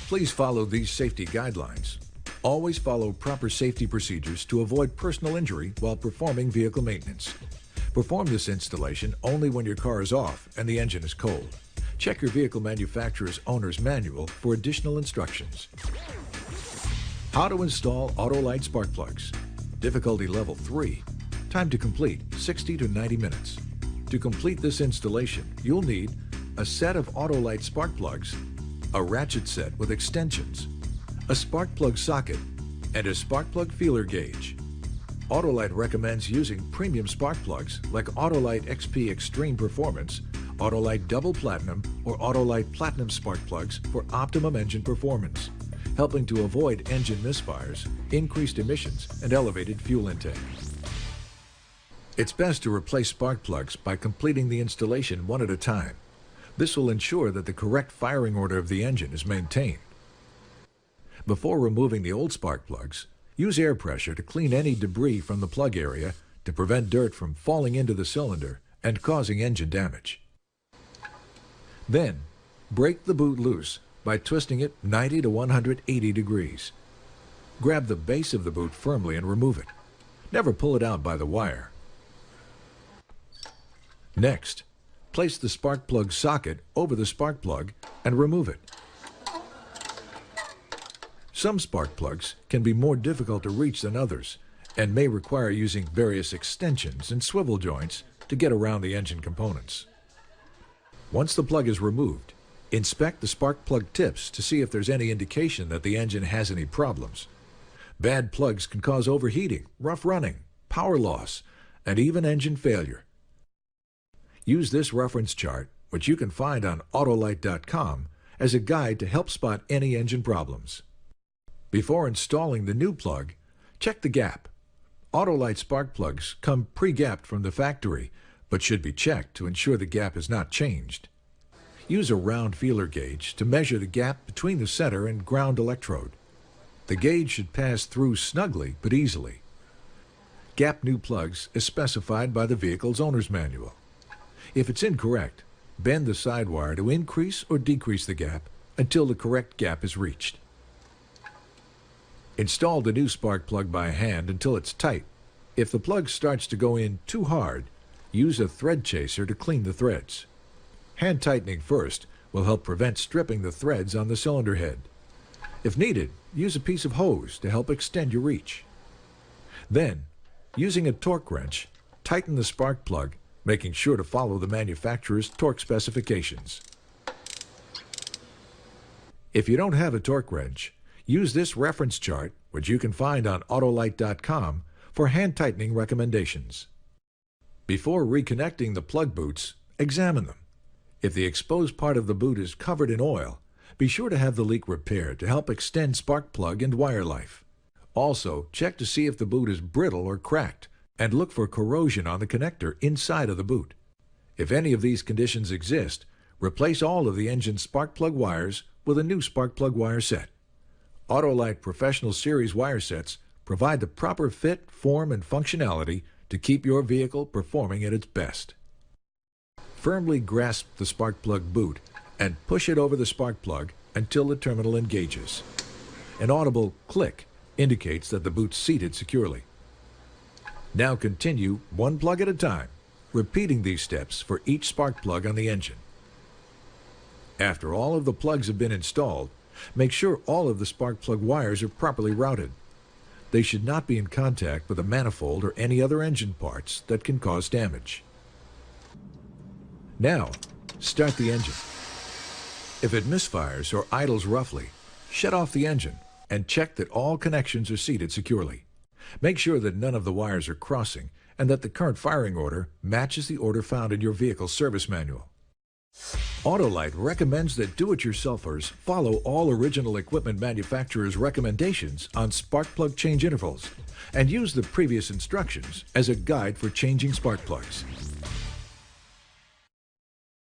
Please follow these safety guidelines. Always follow proper safety procedures to avoid personal injury while performing vehicle maintenance. Perform this installation only when your car is off and the engine is cold. Check your vehicle manufacturer's owner's manual for additional instructions. How to install Autolite spark plugs. Difficulty level 3. Time to complete 60 to 90 minutes. To complete this installation, you'll need a set of Autolite spark plugs, a ratchet set with extensions, a spark plug socket, and a spark plug feeler gauge. Autolite recommends using premium spark plugs like Autolite XP Extreme Performance, Autolite Double Platinum, or Autolite Platinum spark plugs for optimum engine performance, helping to avoid engine misfires, increased emissions, and elevated fuel intake. It's best to replace spark plugs by completing the installation one at a time. This will ensure that the correct firing order of the engine is maintained. Before removing the old spark plugs, use air pressure to clean any debris from the plug area to prevent dirt from falling into the cylinder and causing engine damage. Then, break the boot loose by twisting it 90 to 180 degrees. Grab the base of the boot firmly and remove it. Never pull it out by the wire. Next, place the spark plug socket over the spark plug and remove it. Some spark plugs can be more difficult to reach than others and may require using various extensions and swivel joints to get around the engine components. Once the plug is removed, inspect the spark plug tips to see if there's any indication that the engine has any problems. Bad plugs can cause overheating, rough running, power loss, and even engine failure. Use this reference chart, which you can find on Autolite.com, as a guide to help spot any engine problems. Before installing the new plug, check the gap. Autolite spark plugs come pre-gapped from the factory, but should be checked to ensure the gap is not changed. Use a round feeler gauge to measure the gap between the center and ground electrode. The gauge should pass through snugly but easily. Gap new plugs as specified by the vehicle's owner's manual. If it's incorrect, bend the side wire to increase or decrease the gap until the correct gap is reached. Install the new spark plug by hand until it's tight. If the plug starts to go in too hard, use a thread chaser to clean the threads. Hand tightening first will help prevent stripping the threads on the cylinder head. If needed, use a piece of hose to help extend your reach. Then, using a torque wrench, tighten the spark plug, making sure to follow the manufacturer's torque specifications. If you don't have a torque wrench, use this reference chart, which you can find on Autolite.com, for hand tightening recommendations. Before reconnecting the plug boots, examine them. If the exposed part of the boot is covered in oil, be sure to have the leak repaired to help extend spark plug and wire life. Also, check to see if the boot is brittle or cracked, and look for corrosion on the connector inside of the boot. If any of these conditions exist, replace all of the engine's spark plug wires with a new spark plug wire set. Autolite Professional Series wire sets provide the proper fit, form, and functionality to keep your vehicle performing at its best. Firmly grasp the spark plug boot and push it over the spark plug until the terminal engages. An audible click indicates that the boot's seated securely. Now continue one plug at a time, repeating these steps for each spark plug on the engine. After all of the plugs have been installed, make sure all of the spark plug wires are properly routed. They should not be in contact with a manifold or any other engine parts that can cause damage. Now, start the engine. If it misfires or idles roughly, shut off the engine and check that all connections are seated securely. Make sure that none of the wires are crossing and that the current firing order matches the order found in your vehicle's service manual. Autolite recommends that do-it-yourselfers follow all original equipment manufacturers' recommendations on spark plug change intervals and use the previous instructions as a guide for changing spark plugs.